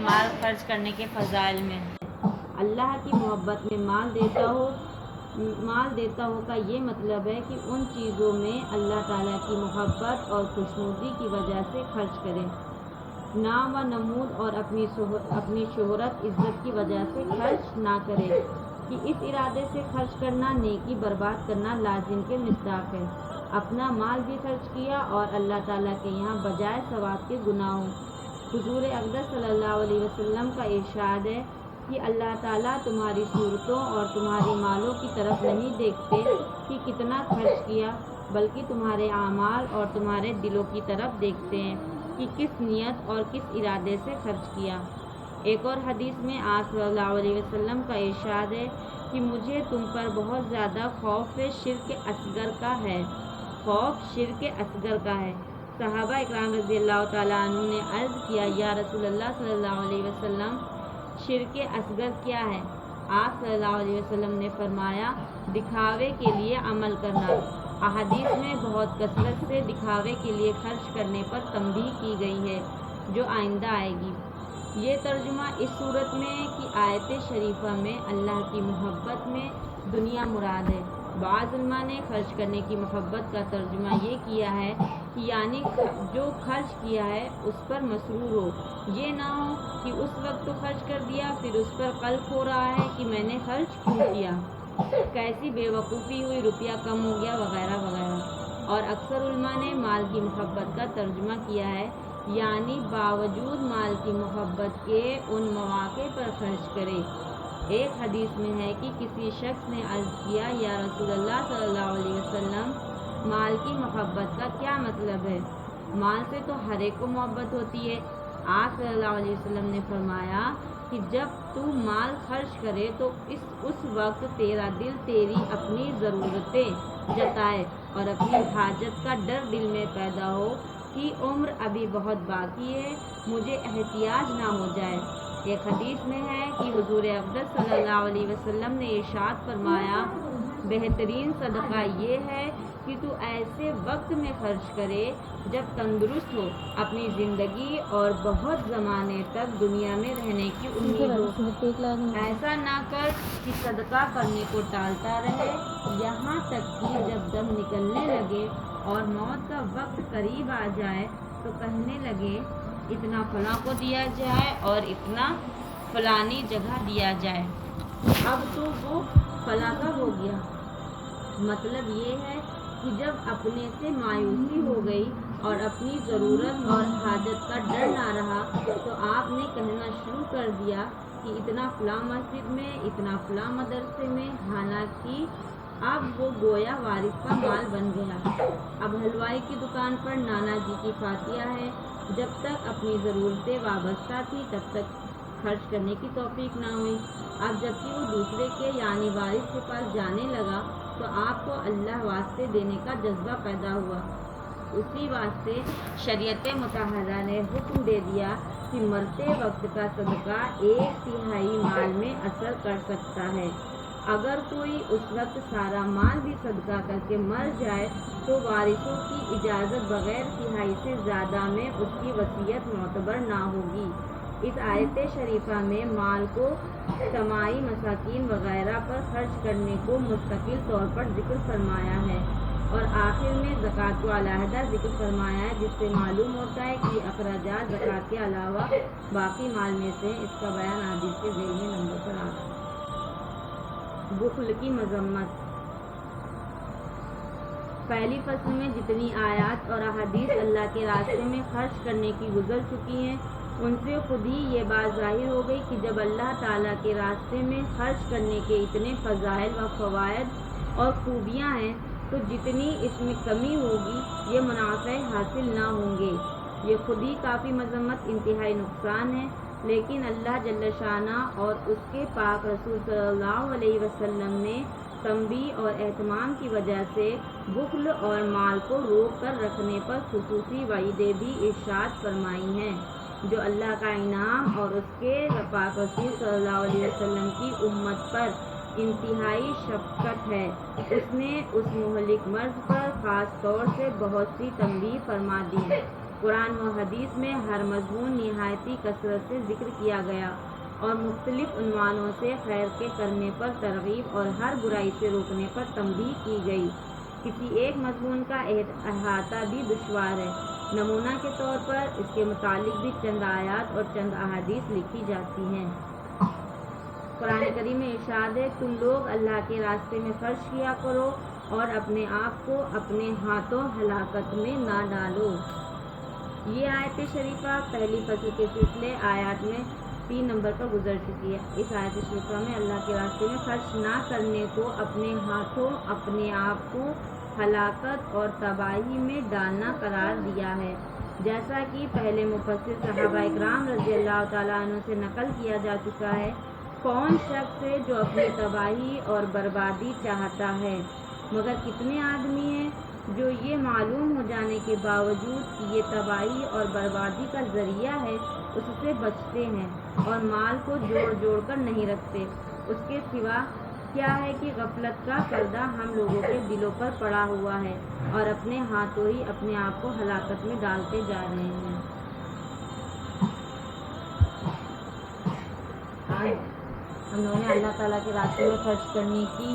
مال خرچ کرنے کے فضائل میں اللہ کی محبت میں مال دیتا ہو کا یہ مطلب ہے کہ ان چیزوں میں اللہ تعالیٰ کی محبت اور خوشنودی کی وجہ سے خرچ کرے، نام و نمود اور اپنی شہرت عزت کی وجہ سے خرچ نہ کرے کہ اس ارادے سے خرچ کرنا نیکی برباد کرنا لازم کے مصداق ہے۔ اپنا مال بھی خرچ کیا اور اللہ تعالیٰ کے یہاں بجائے ثواب کے گناہوں۔ حضور اقدس صلی اللہ علیہ وسلم کا ارشاد ہے کہ اللہ تعالیٰ تمہاری صورتوں اور تمہاری مالوں کی طرف نہیں دیکھتے کہ کتنا خرچ کیا، بلکہ تمہارے اعمال اور تمہارے دلوں کی طرف دیکھتے ہیں کہ کس نیت اور کس ارادے سے خرچ کیا۔ ایک اور حدیث میں آپ صلی اللہ علیہ وسلم کا ارشاد ہے کہ مجھے تم پر بہت زیادہ خوف شرک اصغر کا ہے۔ صحابہ اکرام رضی اللہ تعالیٰ عنہ نے عرض کیا، یا رسول اللہ صلی اللہ علیہ وسلم، شرک اصغر کیا ہے؟ آپ صلی اللہ علیہ وسلم نے فرمایا، دکھاوے کے لیے عمل کرنا۔ احادیث میں بہت کثرت سے دکھاوے کے لیے خرچ کرنے پر تنبیہ کی گئی ہے، جو آئندہ آئے گی۔ یہ ترجمہ اس صورت میں ہے کہ آیت شریفہ میں اللہ کی محبت میں دنیا مراد ہے۔ بعض علماء نے خرچ کرنے کی محبت کا ترجمہ یہ کیا ہے کہ یعنی جو خرچ کیا ہے اس پر مسرور ہو، یہ نہ ہو کہ اس وقت تو خرچ کر دیا، پھر اس پر قلق ہو رہا ہے کہ میں نے خرچ کیوں کیا، کیسی بے وقوفی ہوئی، روپیہ کم ہو گیا، وغیرہ وغیرہ۔ اور اکثر علماء نے مال کی محبت کا ترجمہ کیا ہے یعنی باوجود مال کی محبت کے ان مواقع پر خرچ کرے۔ ایک حدیث میں ہے کہ کسی شخص نے عرض کیا، یا رسول اللہ صلی اللہ علیہ وسلم، مال کی محبت کا کیا مطلب ہے؟ مال سے تو ہر ایک کو محبت ہوتی ہے۔ آپ صلی اللہ علیہ وسلم نے فرمایا کہ جب تو مال خرچ کرے تو اس وقت تیرا دل تیری اپنی ضرورتیں جتائے اور اپنی حاجت کا ڈر دل میں پیدا ہو کہ عمر ابھی بہت باقی ہے، مجھے احتیاج نہ ہو جائے۔ ایک حدیث میں ہے کہ حضور اقدس صلی اللہ علیہ وسلم نے ارشاد فرمایا، بہترین صدقہ یہ ہے کہ تو ایسے وقت میں خرچ کرے جب تندرست ہو، اپنی زندگی اور بہت زمانے تک دنیا میں رہنے کی امید ہو۔ ایسا نہ کر کہ صدقہ کرنے کو ٹالتا رہے یہاں تک کہ جب دم نکلنے لگے اور موت کا وقت قریب آ جائے تو کہنے لگے اتنا فلاں کو دیا جائے اور اتنا فلانی جگہ دیا جائے، اب تو وہ فلاں کا ہو گیا۔ مطلب یہ ہے کہ جب اپنے سے مایوسی ہو گئی اور اپنی ضرورت اور حاجت کا ڈر نہ رہا تو آپ نے کہنا شروع کر دیا کہ اتنا فلاں مسجد میں، اتنا فلاں مدرسے میں، حالانکہ اب وہ گویا وارث کا مال بن گیا۔ اب حلوائی کی دکان پر نانا جی کی فاتحہ ہے، جب تک اپنی ضرورتیں وابستہ تھی تب تک خرچ کرنے کی توفیق نہ ہوئی۔ اب جبکہ وہ دوسرے کے یعنی وارث کے پاس جانے لگا تو آپ کو اللہ واسطے دینے کا جذبہ پیدا ہوا۔ اسی واسطے شریعت مطہرہ نے حکم دے دیا کہ مرتے وقت کا صدقہ 1/3 مال میں اثر کر سکتا ہے۔ اگر کوئی اس وقت سارا مال بھی صدقہ کر کے مر جائے تو وارثوں کی اجازت بغیر تہائی سے زیادہ میں اس کی وصیت معتبر نہ ہوگی۔ اس آیت شریفہ میں مال کو سماعی مساکین وغیرہ پر خرچ کرنے کو مستقل طور پر ذکر فرمایا ہے اور آخر میں زکوٰۃ کو علیحدہ ذکر فرمایا ہے، جس سے معلوم ہوتا ہے کہ اخراجات زکوٰۃ کے علاوہ باقی مال میں سے ہیں۔ اس کا بیان حدیث کے ذیلی نمبر پر آتا ہے۔ بخل کی مذمت۔ پہلی فصل میں جتنی آیات اور احادیث اللہ کے راستے میں خرچ کرنے کی گزر چکی ہیں، ان سے خود ہی یہ بات ظاہر ہو گئی کہ جب اللہ تعالیٰ کے راستے میں خرچ کرنے کے اتنے فضائل و فوائد اور خوبیاں ہیں تو جتنی اس میں کمی ہوگی یہ منافع حاصل نہ ہوں گے۔ یہ خود ہی کافی مذمت انتہائی نقصان ہے، لیکن اللہ جل شانہ اور اس کے پاک رسول صلی اللہ علیہ وسلم نے تنبیہ اور اہتمام کی وجہ سے بخل اور مال کو روک کر رکھنے پر خصوصی وعیدیں بھی ارشاد فرمائی ہیں، جو اللہ کا انعام اور اس کے پاک رسول صلی اللہ علیہ وسلم کی امت پر انتہائی شفقت ہے۔ اس نے اس مہلک مرض پر خاص طور سے بہت سی تنبیہ فرما دی۔ قرآن و حدیث میں ہر مضمون نہایتی کثرت سے ذکر کیا گیا اور مختلف عنوانوں سے خیر کے کرنے پر ترغیب اور ہر برائی سے روکنے پر تنبیہ کی گئی۔ کسی ایک مضمون کا احاطہ بھی دشوار ہے۔ نمونہ کے طور پر اس کے متعلق بھی چند آیات اور چند احادیث لکھی جاتی ہیں۔ قرآن کریم میں ارشاد ہے، تم لوگ اللہ کے راستے میں خرچ کیا کرو اور اپنے آپ کو اپنے ہاتھوں ہلاکت میں نہ ڈالو۔ یہ آیت شریفہ پہلی فصل کے سلسلے آیات میں 3 نمبر پر گزر چکی ہے۔ اس آیت شریفہ میں اللہ کے راستے میں خرچ نہ کرنے کو اپنے ہاتھوں اپنے آپ کو ہلاکت اور تباہی میں ڈالنا قرار دیا ہے، جیسا کہ پہلے مفسر صحابہ اکرام رضی اللہ تعالیٰ عنہ سے نقل کیا جا چکا ہے۔ کون شخص ہے جو اپنی تباہی اور بربادی چاہتا ہے، مگر کتنے آدمی ہیں جو یہ معلوم ہو جانے کے باوجود کہ یہ تباہی اور بربادی کا ذریعہ ہے اس سے بچتے ہیں اور مال کو جوڑ کر نہیں رکھتے۔ اس کے سوا کیا ہے کہ غفلت کا پردہ ہم لوگوں کے دلوں پر پڑا ہوا ہے اور اپنے ہاتھوں ہی اپنے آپ کو ہلاکت میں ڈالتے جا رہے ہیں۔ ہم لوگوں نے اللہ تعالیٰ کے راستے میں خرچ کرنے کی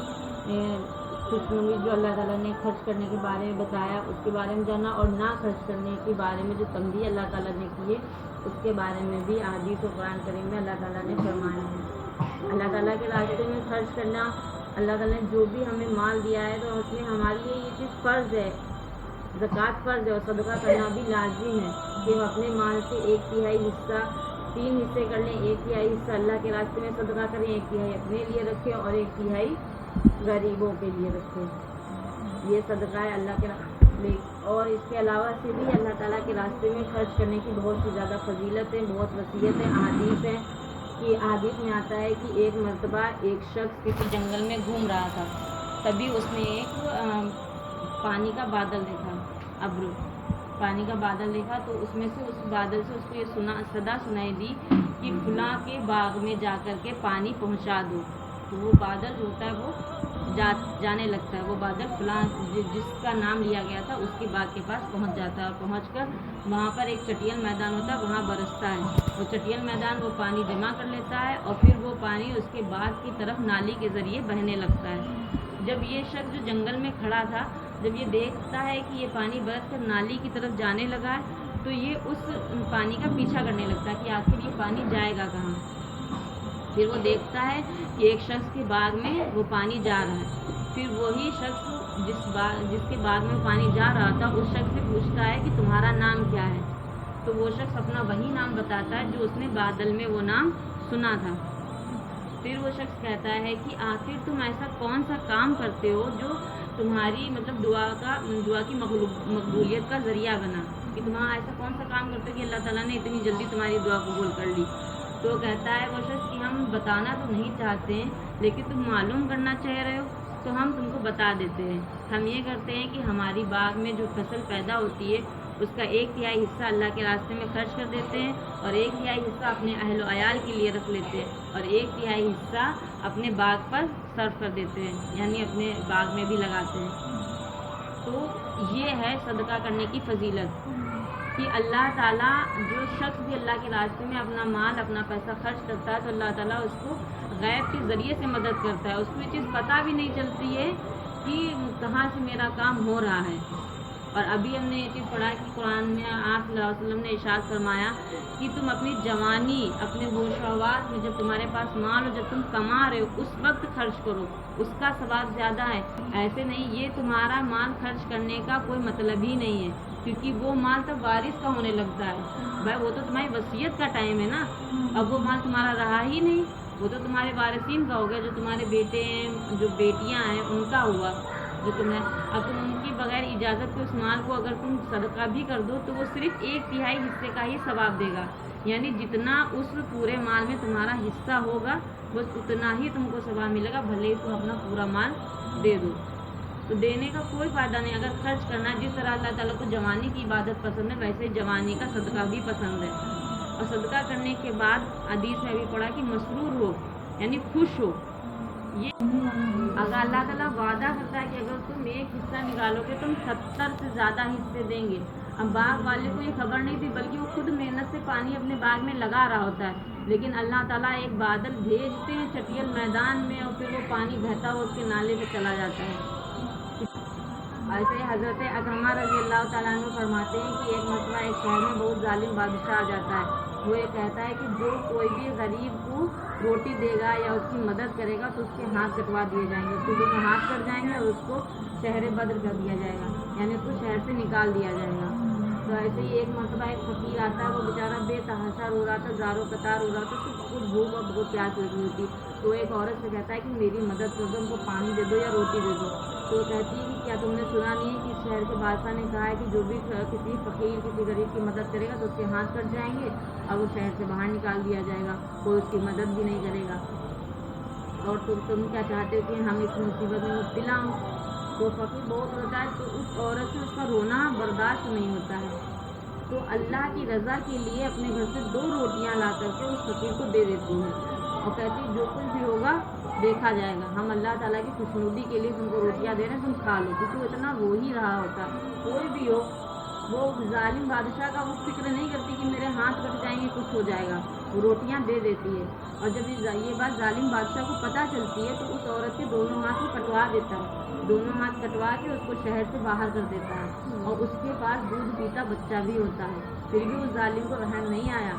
خوشنمی جو اللہ تعالیٰ نے خرچ کرنے کے بارے میں بتایا اس کے بارے میں جانا، اور نہ خرچ کرنے کے بارے میں جو تنبیہ اللہ تعالیٰ نے کی ہے اس کے بارے میں بھی احادیث و قرآن کریم میں اللہ تعالیٰ نے فرمایا ہے۔ اللہ تعالیٰ کے راستے میں خرچ کرنا، اللہ تعالیٰ نے جو بھی ہمیں مال دیا ہے تو اس میں ہمارے لیے یہ چیز فرض ہے، زکوٰۃ فرض ہے، اور صدقہ کرنا بھی لازم ہے کہ ہم اپنے مال سے 1/3 حصہ، 3 حصے کر لیں، 1/3 حصہ اللہ کے راستے میں صدقہ کریں، 1/3 اپنے لیے رکھیں اور 1/3 غریبوں کے لیے رکھیں۔ یہ صدقہ ہے اللہ کے راستے۔ اور اس کے علاوہ سے بھی اللہ تعالیٰ کے راستے میں خرچ کرنے کی بہت سی زیادہ فضیلت ہے، بہت وصیت ہے، احادیث ہے کہ احادیث میں آتا ہے کہ ایک مرتبہ ایک شخص کسی جنگل میں گھوم رہا تھا، تبھی اس نے ایک پانی کا بادل دیکھا، ابر پانی کا بادل دیکھا، تو اس میں سے اس بادل سے اس کو یہ صدا سنائی دی کہ فلاں کے باغ میں جا کر کے پانی پہنچا دو۔ تو وہ بادل جو ہوتا ہے وہ جانے لگتا ہے، وہ بادل فلاں جس کا نام لیا گیا تھا اس کے باغ کے پاس پہنچ جاتا ہے، اور پہنچ کر وہاں پر ایک چٹیل میدان ہوتا ہے، وہاں برستا ہے۔ وہ چٹیل میدان وہ پانی جمع کر لیتا ہے اور پھر وہ پانی اس کے باغ کی طرف نالی کے ذریعے بہنے لگتا ہے۔ جب یہ شخص جو جنگل میں کھڑا تھا، جب یہ دیکھتا ہے کہ یہ پانی برس کر نالی کی طرف جانے لگا ہے تو یہ اس پانی کا پیچھا کرنے لگتا ہے کہ آخر یہ پانی جائے گا کہاں۔ پھر وہ دیکھتا ہے کہ ایک شخص کے باغ میں وہ پانی جا رہا ہے، پھر وہی شخص جس کے باغ میں پانی جا رہا تھا اس شخص سے پوچھتا ہے کہ تمہارا نام کیا ہے، تو وہ شخص اپنا وہی نام بتاتا ہے جو اس نے بادل میں وہ نام سنا تھا۔ پھر وہ شخص کہتا ہے کہ آخر تم ایسا کون سا کام کرتے ہو جو تمہاری دعا کی مقبولیت کا ذریعہ بنا، کہ تمہارا ایسا کون سا کام کرتے ہو کہ اللہ تعالیٰ نے اتنی جلدی تمہاری دعا قبول کر لی۔ تو کہتا ہے وہ شخص کہ ہم بتانا تو نہیں چاہتے ہیں، لیکن تم معلوم کرنا چاہ رہے ہو تو ہم تم کو بتا دیتے ہیں۔ ہم یہ کرتے ہیں کہ ہماری باغ میں جو فصل پیدا ہوتی ہے اس کا 1/3 حصہ اللہ کے راستے میں خرچ کر دیتے ہیں اور 1/3 حصہ اپنے اہل و عیال کے لیے رکھ لیتے ہیں اور 1/3 حصہ اپنے باغ پر صرف کر دیتے ہیں، یعنی اپنے باغ میں بھی لگاتے ہیں۔ تو یہ ہے صدقہ کرنے کی فضیلت کہ اللہ تعالیٰ جو شخص بھی اللہ کے راستے میں اپنا مال اپنا پیسہ خرچ کرتا ہے تو اللہ تعالیٰ اس کو غیب کے ذریعے سے مدد کرتا ہے، اس کو یہ چیز پتہ بھی نہیں چلتی ہے کہ کہاں سے میرا کام ہو رہا ہے۔ اور ابھی ہم نے یہ چیز پڑھا کہ قرآن میں آپ صلی اللہ علیہ وسلم نے ارشاد فرمایا کہ تم اپنی جوانی اپنے ہوش و حواس میں جب تمہارے پاس مال ہو، جب تم کما رہے ہو اس وقت خرچ کرو، اس کا ثواب زیادہ ہے۔ ایسے نہیں یہ تمہارا مال خرچ کرنے کا کوئی مطلب ہی نہیں ہے، کیونکہ وہ مال تب وارث کا ہونے لگتا ہے۔ بھائی وہ تو تمہاری وصیت کا ٹائم ہے نا، اب وہ مال تمہارا رہا ہی نہیں، وہ تو تمہارے وارثین کا ہو گیا، جو تمہارے بیٹے ہیں جو بیٹیاں ہیں ان کا ہوا جو تمہیں، اب تم ان کی بغیر اجازت کے اس مال کو اگر تم صدقہ بھی کر دو تو وہ صرف 1/3 حصے کا ہی ثواب دے گا، یعنی جتنا اس پورے مال میں تمہارا حصہ ہوگا بس اتنا ہی تم کو ثواب ملے گا، بھلے ہی تم اپنا پورا مال دے دو۔ تو دینے کا کوئی فائدہ نہیں، اگر خرچ کرنا جس طرح اللہ تعالیٰ کو جوانی کی عبادت پسند ہے ویسے جوانی کا صدقہ بھی پسند ہے۔ اور صدقہ کرنے کے بعد حدیث میں بھی پڑھا کہ مسرور ہو یعنی خوش ہو۔ یہ اگر اللہ تعالیٰ وعدہ کرتا ہے کہ اگر تم 1 حصہ نکالو گے تم 70 سے زیادہ حصے دیں گے، اب باغ والے کو یہ خبر نہیں تھی، بلکہ وہ خود محنت سے پانی اپنے باغ میں لگا رہا ہوتا ہے، لیکن اللہ تعالیٰ ایک بادل بھیجتے ہیں چٹیل میدان میں اور پھر وہ پانی بہتا ہوا اس کے نالے میں چلا جاتا ہے۔ ایسے حضرت اکرمہ رضی اللہ تعالیٰ عنہ فرماتے ہیں کہ ایک مرتبہ ایک شہر میں بہت ظالم بادشاہ آ جاتا ہے۔ وہ یہ کہتا ہے کہ جو کوئی بھی غریب کو روٹی دے گا یا اس کی مدد کرے گا تو اس کے ہاتھ کٹوا دیے جائیں گے، اس کے دونوں ہاتھ کٹ جائیں گے اور اس کو شہر بدر کر دیا جائے گا، یعنی اس کو شہر سے نکال دیا جائے گا۔ تو ایسے ہی ایک مرتبہ ایک فقیر آتا ہے، وہ بیچارہ بے تحاشا رو رہا تھا، زارو قطار رو رہا تھا، تو کچھ بھوک اور بہت پیاس لگی ہوئی تھی۔ تو ایک عورت سے کہتا ہے کہ میری مدد کر دو، ان کو پانی دے دو یا روٹی دے دو۔ تو کہتی ہے کہ کیا تم نے سنا نہیں ہے کہ اس شہر کے بادشاہ نے کہا ہے کہ جو بھی کسی فقیر کسی غریب کی مدد کرے گا تو اس کے ہاتھ کٹ جائیں گے اور وہ شہر سے باہر نکال دیا جائے گا، کوئی اس کی مدد بھی نہیں کرے گا، اور تم کیا چاہتے ہو کہ ہم اس مصیبت میں مبتلا ہوں؟ تو فقیر بہت روتا ہے، تو اس عورت سے اس کا رونا برداشت نہیں ہوتا ہے، تو اللہ کی رضا کے لیے اپنے گھر سے 2 روٹیاں لا کر کے اس فقیر کو دے دیتی ہیں اور کہتی جو کچھ بھی ہوگا دیکھا جائے گا، ہم اللہ تعالیٰ کی خوشنودی کے لیے تم کو روٹیاں دے رہے ہیں، تم کھا لو، کیونکہ وہ اتنا رو ہی رہا ہوتا ہے۔ کوئی بھی ہو، وہ ظالم بادشاہ کا وہ فکر نہیں کرتی کہ میرے ہاتھ کٹ جائیں گے، کچھ ہو جائے گا، وہ روٹیاں دے دیتی ہے۔ اور جب یہ بات ظالم بادشاہ کو پتہ چلتی ہے تو اس عورت کے دونوں ہاتھ کو کٹوا دیتا ہے، دونوں ہاتھ کٹوا کے اس کو شہر سے باہر کر دیتا ہے، اور اس کے پاس دودھ پیتا بچہ بھی ہوتا ہے، پھر بھی اس ظالم کو رحم نہیں آیا،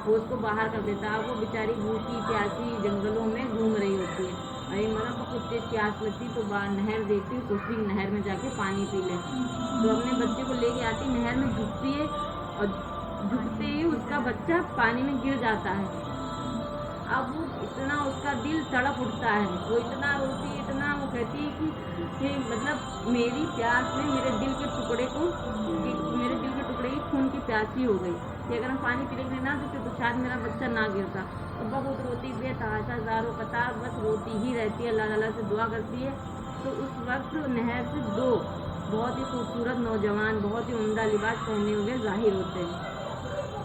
وہ اس کو باہر کر دیتا ہے۔ وہ بیچاری بھوکی پیاسی جنگلوں میں گھوم رہی ہوتی ہے، اور یہ مرد کو کچھ تیز پیاس لگتی تو نہر دیکھتی، سوچتی نہر میں جا کے پانی پی لے، تو اپنے بچے کو لے کے آتی، نہر میں جھکتی ہے اور جھکتے ہی اس کا بچہ پانی میں گر جاتا ہے۔ اب وہ اتنا اس کا دل تڑپ اٹھتا ہے، وہ اتنا روتی، اتنا وہ کہتی ہے کہ مطلب میری پیاس نے میرے دل کے ٹکڑے کی خون کی پیاسی ہو گئی کہ اگر ہم پانی پینے کے لیے نہ دیتے تو شاید میرا بچہ نہ گرتا۔ اور بہت روتی بے تحاشا زارو قطار بس روتی ہی رہتی ہے، اللہ تعالیٰ سے دعا کرتی ہے۔ تو اس وقت نہر سے 2 بہت ہی خوبصورت نوجوان بہت ہی عمدہ لباس پہنے ہوئے ظاہر ہوتے ہیں،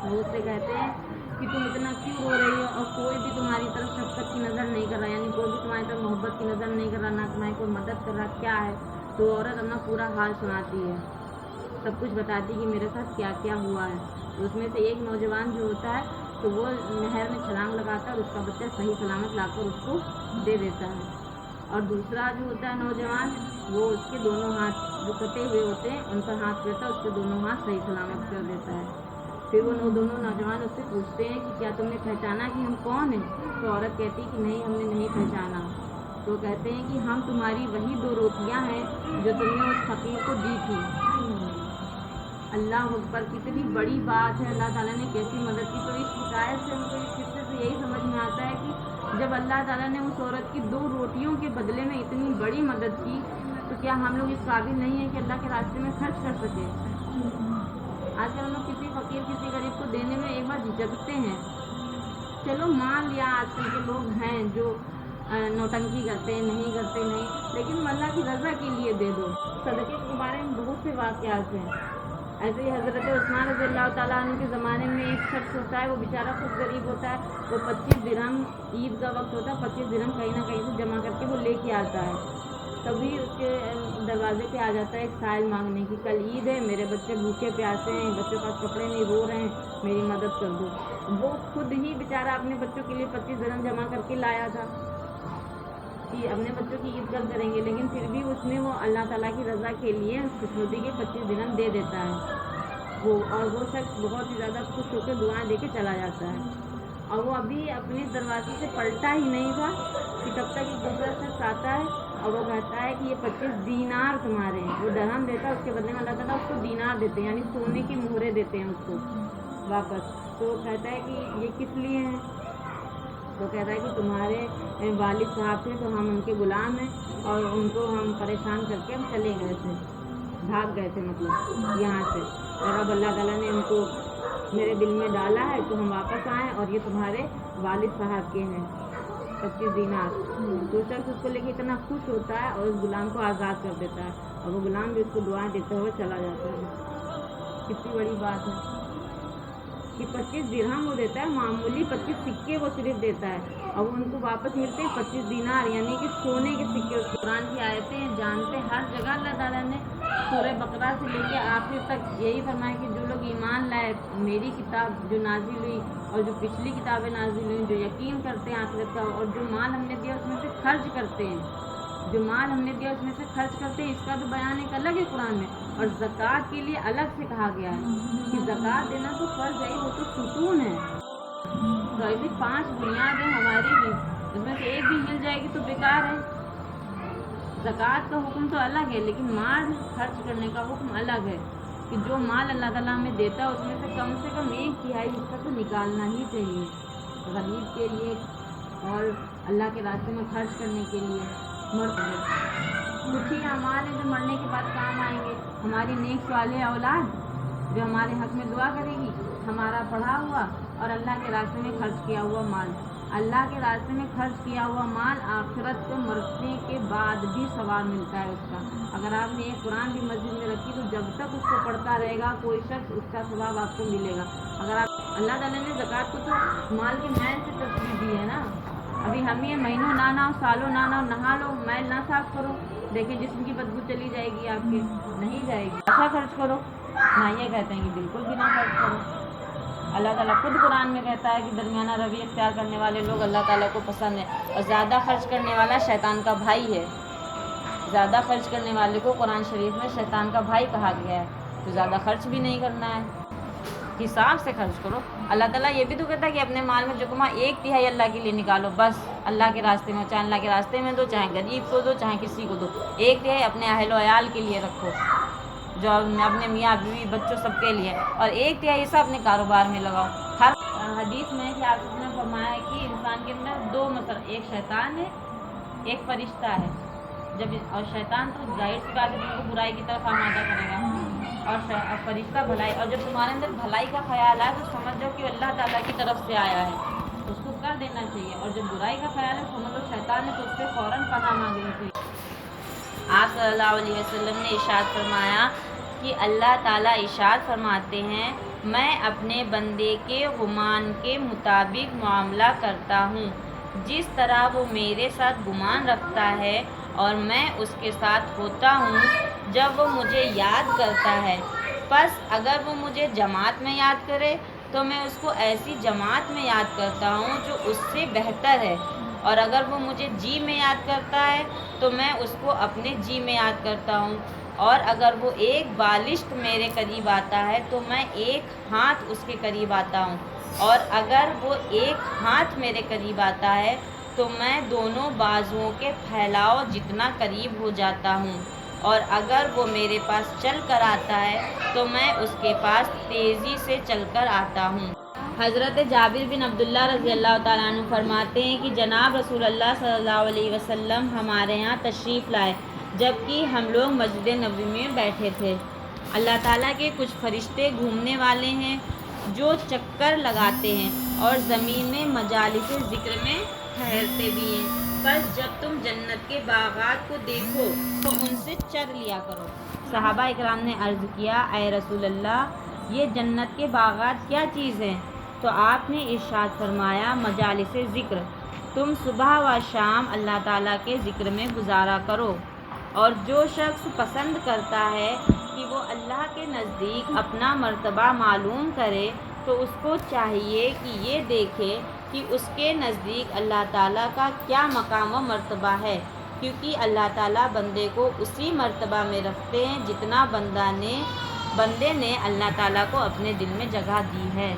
وہ اس سے کہتے ہیں کہ تم اتنا کیوں رو رہی ہو اور کوئی بھی تمہاری طرف شفقت کی نظر نہیں کر رہا، یعنی کوئی بھی تمہاری طرف محبت کی نظر نہیں کر رہا، نہ تمہاری کوئی مدد کر رہا، کیا ہے؟ تو عورت اپنا پورا حال سناتی ہے، سب کچھ بتاتی کہ میرے ساتھ کیا کیا ہوا ہے۔ تو اس میں سے ایک نوجوان جو ہوتا ہے تو وہ نہر میں چھلانگ لگاتا ہے اور اس کا بچہ صحیح سلامت لا کر اس کو دے دیتا ہے، اور دوسرا جو ہوتا ہے نوجوان، وہ اس کے دونوں ہاتھ جو کٹے ہوئے ہوتے ہیں ان پر ہاتھ پھیرتا ہے، اس کے دونوں ہاتھ صحیح سلامت کر دیتا ہے۔ پھر وہ دونوں نوجوان اس سے پوچھتے ہیں کہ کیا تم نے پہچانا کہ ہم کون ہیں؟ تو عورت کہتی کہ نہیں، ہم نے نہیں پہچانا۔ تو کہتے ہیں کہ ہم تمہاری وہی 2 روٹیاں ہیں جو تم نے اس فقیر کو دی تھی۔ اللہ اکبر، کتنی بڑی بات ہے، اللہ تعالیٰ نے کیسی مدد کی۔ تو اس حکایت سے ہم کو اس قصے سے یہی سمجھ میں آتا ہے کہ جب اللہ تعالیٰ نے اس عورت کی 2 روٹیوں کے بدلے میں اتنی بڑی مدد کی تو کیا ہم لوگ اس قابل نہیں ہیں کہ اللہ کے راستے میں خرچ کر سکیں؟ آج کل ہم لوگ کسی فقیر کسی غریب کو دینے میں ایک بار جھجکتے ہیں، چلو مان لیا آج کل کے لوگ ہیں جو نوٹنکی کرتے ہیں، نہیں کرتے نہیں، لیکن اللہ کی رضا کے لیے دے دو۔ صدقے کے بارے میں بہت سے واقعات ہیں، ایسے ہی حضرت عثمان رضی اللہ تعالیٰ عنہ کے زمانے میں ایک شخص ہوتا ہے، وہ بیچارہ خود غریب ہوتا ہے، وہ 25 درہم، عید کا وقت ہوتا ہے، 25 درہم کہیں نہ کہیں سے جمع کر کے وہ لے کے آتا ہے، تبھی اس کے دروازے پہ آ جاتا ہے ایک سائل مانگنے کی، کل عید ہے، میرے بچے بھوکے پیاسے ہیں، بچوں کے پاس کپڑے نہیں، رو رہے ہیں، میری مدد کر دو۔ وہ خود ہی بیچارہ اپنے بچوں کے لیے 25 درہم جمع کر کے لایا تھا کہ اپنے بچوں کی عید کل کریں گے، لیکن پھر بھی اس میں وہ اللہ تعالیٰ کی رضا کے لیے خوشنودی کے 25 درہم دے دیتا ہے، اور وہ شخص بہت ہی زیادہ خوش ہو کے دعائیں دے کے چلا جاتا ہے، اور وہ ابھی اپنے دروازے سے پلٹا ہی نہیں تھا کہ تب تک ایک دوسرا شخص آتا ہے اور وہ کہتا ہے کہ یہ 25 دینار تمہارے ہیں، وہ درہم دیتا ہے، اس کے بدلے میں اللہ تعالیٰ اس کو دینار دیتے ہیں، یعنی سونے کی مہریں دیتے ہیں اس کو واپس۔ تو وہ کہتا ہے کہ یہ کس لیے ہیں؟ تو کہتا ہے کہ تمہارے والد صاحب تھے تو ہم ان کے غلام ہیں، اور ان کو ہم پریشان کر کے ہم چلے گئے تھے، بھاگ گئے تھے مطلب یہاں سے، اور اب اللہ تعالیٰ نے ان کو میرے دل میں ڈالا ہے تو ہم واپس آئیں، اور یہ تمہارے والد صاحب کے ہیں 25 دینار۔ تو شخص اس کو لے کے اتنا خوش ہوتا ہے اور اس غلام کو آزاد کر دیتا ہے، اور وہ غلام بھی اس کو دعائیں دیتے ہوئے چلا جاتا ہے۔ کتنی بڑی بات ہے۔ کہ 25 درہم وہ دیتا ہے، معمولی 25 سکے وہ صرف دیتا ہے، اور وہ ان کو واپس ملتے ہیں 25 دینار، یعنی کہ سونے کے سکے۔ قرآن کی آیتیں جانتے ہر جگہ اللہ تعالیٰ نے سورہ بقرہ سے لے کے آخر تک یہی فرمایا کہ جو لوگ ایمان لائے، میری کتاب جو نازل ہوئی اور جو پچھلی کتابیں نازل ہوئی، جو یقین کرتے ہیں آخرت کا، اور جو مال ہم نے دیا اس میں سے خرچ کرتے ہیں، جو مال ہم نے دیا اس میں سے خرچ کرتے ہیں، اس کا تو بیان ایک الگ ہے قرآن میں۔ اور زکوٰۃ کے لیے الگ سے کہا گیا ہے کہ زکوٰۃ دینا تو فرض ہے، وہ تو ستون ہے۔ تو ایسی 5 بنیادیں ہماری بھی، اس میں سے ایک بھی مل جائے گی تو بیکار ہے۔ زکوٰۃ کا حکم تو الگ ہے، لیکن مال خرچ کرنے کا حکم الگ ہے کہ جو مال اللہ تعالیٰ ہمیں دیتا ہے اس میں سے کم 1/3 حصہ تو نکالنا ہی چاہیے، غریب کے لیے اور اللہ کے راستے میں خرچ کرنے کے لیے۔ کچھ ہی اعمال ہیں جو مرنے کے بعد کام آئیں گے، ہماری نیک صالح اولاد جو ہمارے حق میں دعا کرے گی، ہمارا پڑھا ہوا اور اللہ کے راستے میں خرچ کیا ہوا مال۔ اللہ کے راستے میں خرچ کیا ہوا مال آخرت کو مرنے کے بعد بھی ثواب ملتا ہے اس کا۔ اگر آپ نے ایک قرآن بھی مسجد میں رکھی تو جب تک اس کو پڑھتا رہے گا کوئی شخص اس کا ثواب آپ کو ملے گا۔ اگر آپ اللہ تعالیٰ نے زکوٰۃ کو تو مال کے میل سے تشبیہ دی ہے نا، ابھی ہم یہ مہینوں نہ نہاؤ، سالوں نہ نہاؤ، نہا لو، میل نہ صاف کرو، دیکھیں جسم کی بدبو چلی جائے گی آپ کے، نہیں جائے گی۔ ایسا خرچ کرو، نہ یہ کہتے ہیں کہ بالکل بھی نہ خرچ کرو۔ اللہ تعالیٰ خود قرآن میں کہتا ہے کہ درمیانہ روی اختیار کرنے والے لوگ اللہ تعالیٰ کو پسند ہیں، اور زیادہ خرچ کرنے والا شیطان کا بھائی ہے۔ زیادہ خرچ کرنے والے کو قرآن شریف میں شیطان کا بھائی کہا گیا ہے، تو زیادہ خرچ بھی نہیں کرنا ہے، حساب سے خرچ کرو۔ اللہ تعالیٰ یہ بھی تو کہتا ہے کہ اپنے مال میں جو کما 1/3 اللہ کے لیے نکالو، بس اللہ کے راستے میں، چاہے اللہ کے راستے میں دو، چاہے غریب کو دو، چاہے کسی کو دو۔ 1/3 اپنے اہل و عیال کے لیے رکھو، جو اپنے میاں بیوی بچوں سب کے لیے، اور 1/3 حصہ اپنے کاروبار میں لگاؤ۔ ہر حدیث میں کہ آپ نے فرمایا ہے کہ انسان کے اندر 2 ایک شیطان ہے، ایک فرشتہ ہے، اور شیطان تو ظاہر سی بات ہے تم کو برائی کی طرف آمادہ کرے گا، اور فرشتہ بھلائی، اور جب تمہارے اندر بھلائی کا خیال آئے تو سمجھ جاؤ کہ اللہ تعالیٰ کی طرف سے آیا ہے، اس کو کر دینا چاہیے، اور جب برائی کا خیال ہے سمجھ لو شیطان ہے تو اس سے فوراً پناہ مانگنی چاہیے۔ آپ صلی اللہ علیہ وسلم نے ارشاد فرمایا کہ اللہ تعالیٰ ارشاد فرماتے ہیں، میں اپنے بندے کے گمان کے مطابق معاملہ کرتا ہوں، جس طرح وہ میرے ساتھ گمان رکھتا ہے اور میں اس کے ساتھ ہوتا ہوں جب وہ مجھے یاد کرتا ہے۔ پس اگر وہ مجھے جماعت میں یاد کرے تو میں اس کو ایسی جماعت میں یاد کرتا ہوں جو اس سے بہتر ہے، اور اگر وہ مجھے جی میں یاد کرتا ہے تو میں اس کو اپنے جی میں یاد کرتا ہوں، اور اگر وہ ایک بالشت میرے قریب آتا ہے تو میں 1 ہاتھ اس کے قریب آتا ہوں، اور اگر وہ 1 ہاتھ میرے قریب آتا ہے تو میں دونوں بازوؤں کے پھیلاؤ جتنا قریب ہو جاتا ہوں، اور اگر وہ میرے پاس چل کر آتا ہے تو میں اس کے پاس تیزی سے چل کر آتا ہوں۔ حضرت جابر بن عبداللہ رضی اللہ تعالیٰ عنہ فرماتے ہیں کہ جناب رسول اللہ صلی اللہ علیہ وسلم ہمارے یہاں تشریف لائے جبکہ ہم لوگ مسجد نبوی میں بیٹھے تھے۔ اللہ تعالیٰ کے کچھ فرشتے گھومنے والے ہیں جو چکر لگاتے ہیں اور زمین میں مجالس ذکر میں ٹھہرتے بھی ہیں، بس جب تم جنت کے باغات کو دیکھو تو ان سے چر لیا کرو۔ صحابہ اکرام نے عرض کیا، اے رسول اللہ، یہ جنت کے باغات کیا چیز ہیں؟ تو آپ نے ارشاد فرمایا، مجالس ذکر، تم صبح و شام اللہ تعالیٰ کے ذکر میں گزارا کرو، اور جو شخص پسند کرتا ہے کہ وہ اللہ کے نزدیک اپنا مرتبہ معلوم کرے تو اس کو چاہیے کہ یہ دیکھے کہ اس کے نزدیک اللہ تعالیٰ کا کیا مقام و مرتبہ ہے، کیونکہ اللہ تعالیٰ بندے کو اسی مرتبہ میں رکھتے ہیں جتنا بندے نے اللہ تعالیٰ کو اپنے دل میں جگہ دی ہے۔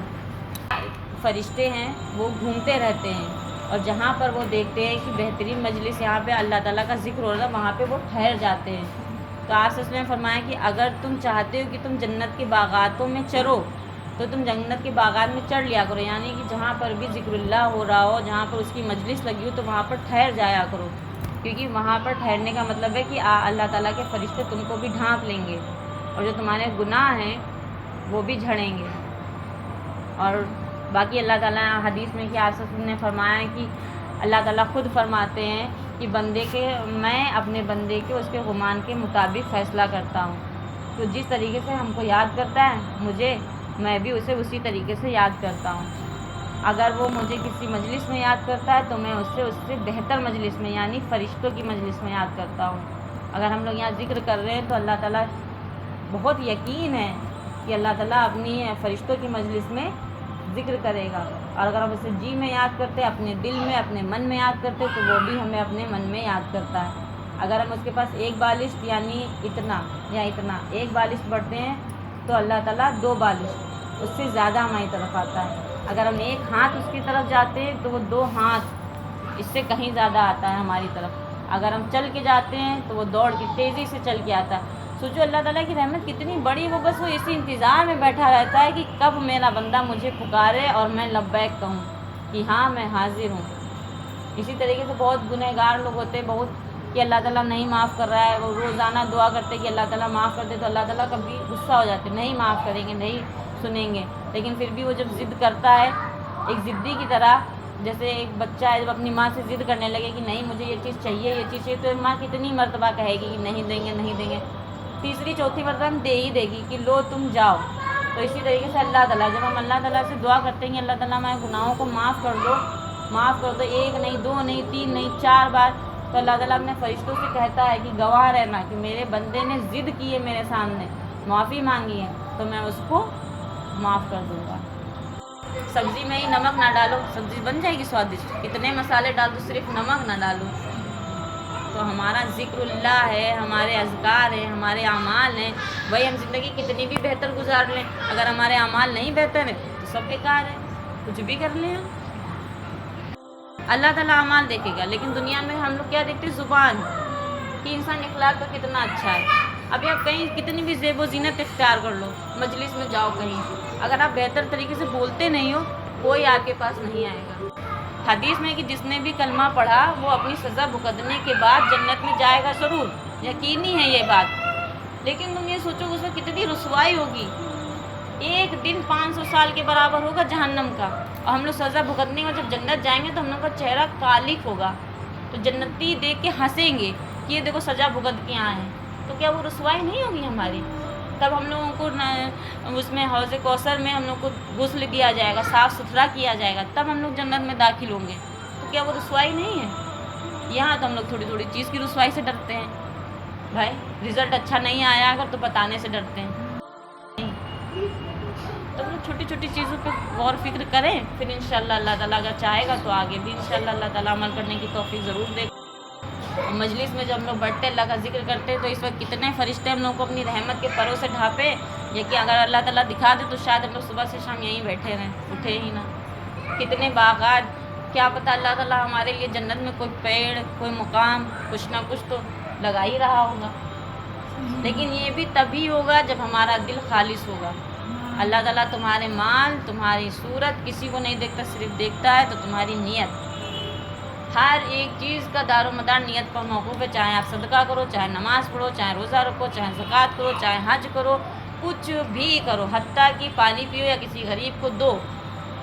فرشتے ہیں وہ گھومتے رہتے ہیں، اور جہاں پر وہ دیکھتے ہیں کہ بہترین مجلس یہاں پہ اللہ تعالیٰ کا ذکر ہو رہا ہے وہاں پہ وہ ٹھہر جاتے ہیں۔ تو آپ صلی اللہ علیہ وسلم نے فرمایا کہ اگر تم چاہتے ہو کہ تم جنت کے باغاتوں میں چرو تو تم جنت کے باغات میں چڑھ لیا کرو، یعنی کہ جہاں پر بھی ذکر اللہ ہو رہا ہو، جہاں پر اس کی مجلس لگی ہو تو وہاں پر ٹھہر جایا کرو، کیونکہ وہاں پر ٹھہرنے کا مطلب ہے کہ اللہ تعالیٰ کے فرشتے تم کو بھی ڈھانپ لیں گے، اور جو تمہارے گناہ ہیں وہ بھی جھڑیں گے۔ اور باقی اللہ تعالیٰ حدیث میں کہ آپ صلی اللہ علیہ وسلم نے فرمایا ہے کہ اللہ تعالیٰ خود فرماتے ہیں کہ میں اپنے بندے کے اس کے گمان کے مطابق فیصلہ کرتا ہوں، تو جس طریقے سے ہم کو یاد کرتا ہے مجھے میں بھی اسے اسی طریقے سے یاد کرتا ہوں. اگر وہ مجھے کسی مجلس میں یاد کرتا ہے تو میں اس سے بہتر مجلس میں یعنی فرشتوں کی مجلس میں یاد کرتا ہوں. اگر ہم لوگ یہاں ذکر کر رہے ہیں تو اللہ تعالیٰ بہت یقین ہے کہ اللہ تعالیٰ اپنی فرشتوں کی مجلس میں ذکر کرے گا. اور اگر ہم اسے جی میں یاد کرتے ہیں، اپنے دل میں، اپنے من میں یاد کرتے تو وہ بھی ہمیں اپنے من میں یاد کرتا ہے. اگر ہم اس کے پاس ایک بالشت یعنی اتنا یا اتنا ایک بالشت بڑھتے ہیں تو اللہ تعالیٰ 2 بالشت اس سے زیادہ ہماری طرف آتا ہے. اگر ہم ایک ہاتھ اس کی طرف جاتے ہیں تو وہ 2 ہاتھ اس سے کہیں زیادہ آتا ہے ہماری طرف. اگر ہم چل کے جاتے ہیں تو وہ دوڑ کے تیزی سے چل کے آتا ہے. سوچو اللہ تعالیٰ کی رحمت کتنی بڑی، وہ بس وہ اسی انتظار میں بیٹھا رہتا ہے کہ کب میرا بندہ مجھے پکارے اور میں لبیک کہوں کہ ہاں میں حاضر ہوں. اسی طریقے سے بہت گنہگار لوگ ہوتے ہیں بہت کہ اللہ تعالیٰ نہیں معاف کر رہا ہے، وہ روزانہ دعا کرتے کہ اللہ تعالیٰ معاف کر دے، تو اللہ تعالیٰ کبھی غصہ ہو جاتے نہیں معاف کریں گے، نہیں سنیں گے. لیکن پھر بھی وہ جب ضد کرتا ہے ایک ضدی کی طرح، جیسے ایک بچہ ہے جب اپنی ماں سے ضد کرنے لگے کہ نہیں مجھے یہ چیز چاہیے یہ چیز چاہیے، تو ماں کتنی مرتبہ کہے گی کہ نہیں دیں گے نہیں دیں گے، تیسری چوتھی مرتبہ ہم دے ہی دے گی کہ لو تم جاؤ. تو اسی طریقے سے اللہ تعالیٰ جب ہم اللہ تعالیٰ سے دعا کرتے ہیں کہ اللہ تعالیٰ ہمارے گناہوں کو معاف کر دو، معاف کر دو، 1 نہیں 2 نہیں 3 نہیں 4 بار، تو اللہ تعالیٰ اپنے فرشتوں سے کہتا ہے کہ گواہ رہنا کہ میرے بندے نے ضد کی ہے میرے سامنے، معافی مانگی ہے تو میں اس کو معاف کر دوں گا. سبزی میں ہی نمک نہ ڈالو، سبزی بن جائے گی سوادشٹ، کتنے مسالے ڈال دو صرف نمک نہ ڈالو. تو ہمارا ذکر اللہ ہے، ہمارے اذکار ہیں، ہمارے اعمال ہیں، وہی ہم زندگی کتنی بھی بہتر گزار لیں، اگر ہمارے اعمال نہیں بہتر ہیں تو سب بیکار ہے، کچھ بھی کر لیں. اللہ تعالیٰ اعمال دیکھے گا، لیکن دنیا میں ہم لوگ کیا دیکھتے ہیں؟ زبان کہ انسان اخلاق کا کتنا اچھا ہے. ابھی آپ کہیں کتنی بھی زیب و زینت اختیار کر لو، مجلس میں جاؤ کہیں، اگر آپ بہتر طریقے سے بولتے نہیں ہو کوئی آپ کے پاس نہیں آئے گا. حدیث میں کہ جس نے بھی کلمہ پڑھا وہ اپنی سزا بھگتنے کے بعد جنت میں جائے گا ضرور، یقینی ہے یہ بات. لیکن تم یہ سوچو اس میں کتنی رسوائی ہوگی، ایک دن 500 سال کے برابر ہوگا جہنم کا. اور ہم لوگ سزا بھگتنے کے بعد جب جنت جائیں گے تو ہم لوگ کا چہرہ کالک ہوگا، تو جنتی دیکھ کے ہنسیں گے کہ یہ دیکھو سزا بھگت کے آئے ہیں. تو کیا وہ رسوائی نہیں ہوگی ہماری؟ تب ہم لوگوں کو اس میں حوض کوثر میں ہم لوگ کو غسل دیا جائے گا، صاف ستھرا کیا جائے گا، تب ہم لوگ جنت میں داخل ہوں گے. تو کیا وہ رسوائی نہیں ہے؟ یہاں تو ہم لوگ تھوڑی تھوڑی چیز کی رسوائی سے ڈرتے ہیں. بھائی رزلٹ اچھا نہیں آیا اگر تو بتانے سے ڈرتے ہیں. تو ہم لوگ چھوٹی چھوٹی چیزوں پہ غور فکر کریں، پھر انشاءاللہ اللہ تعالیٰ اگر چاہے گا تو آگے بھی انشاءاللہ اللہ تعالیٰ عمل کرنے کی توفیق ضرور دے گا. مجلس میں جب ہم لوگ بیٹھتے اللہ کا ذکر کرتے تو اس وقت کتنے فرشتے ہم لوگ کو اپنی رحمت کے پروں سے ڈھانپے، یہ کہ اگر اللہ تعالیٰ دکھا دے تو شاید ہم لوگ صبح سے شام یہیں بیٹھے رہیں، اٹھے ہی نہ. کتنے باغات، کیا پتہ اللہ تعالیٰ ہمارے لیے جنت میں کوئی پیڑ کوئی مقام کچھ نہ کچھ تو لگا ہی رہا ہوگا. لیکن یہ بھی تبھی ہوگا جب ہمارا دل خالص ہوگا. اللہ تعالیٰ تمہارے مال تمہاری صورت کسی کو نہیں دیکھتا، صرف دیکھتا ہے تو تمہاری نیت. ہر ایک چیز کا دار و مدار نیت پر موقوف ہے. چاہے آپ صدقہ کرو، چاہے نماز پڑھو، چاہے روزہ رکھو، چاہے زکوٰۃ کرو، چاہے حج کرو، کچھ بھی کرو، حتیٰ کہ پانی پیو یا کسی غریب کو دو،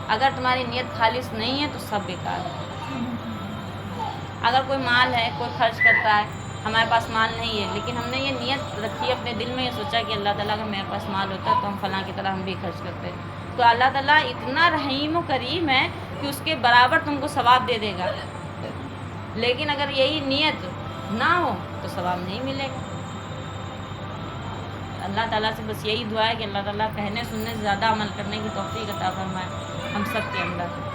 اگر تمہاری نیت خالص نہیں ہے تو سب بیکار ہے. اگر کوئی مال ہے کوئی خرچ کرتا ہے، ہمارے پاس مال نہیں ہے لیکن ہم نے یہ نیت رکھی اپنے دل میں، یہ سوچا کہ اللہ تعالیٰ اگر میرے پاس مال ہوتا تو ہم فلاں کی طرح ہم بھی خرچ کرتے، تو اللہ تعالیٰ اتنا رحیم و کریم ہے کہ اس کے برابر تم کو ثواب دے دے گا. لیکن اگر یہی نیت نہ ہو تو ثواب نہیں ملے گا. اللہ تعالیٰ سے بس یہی دعا ہے کہ اللہ تعالیٰ کہنے سننے سے زیادہ عمل کرنے کی توفیق عطا فرمائے ہم سب کے اندر.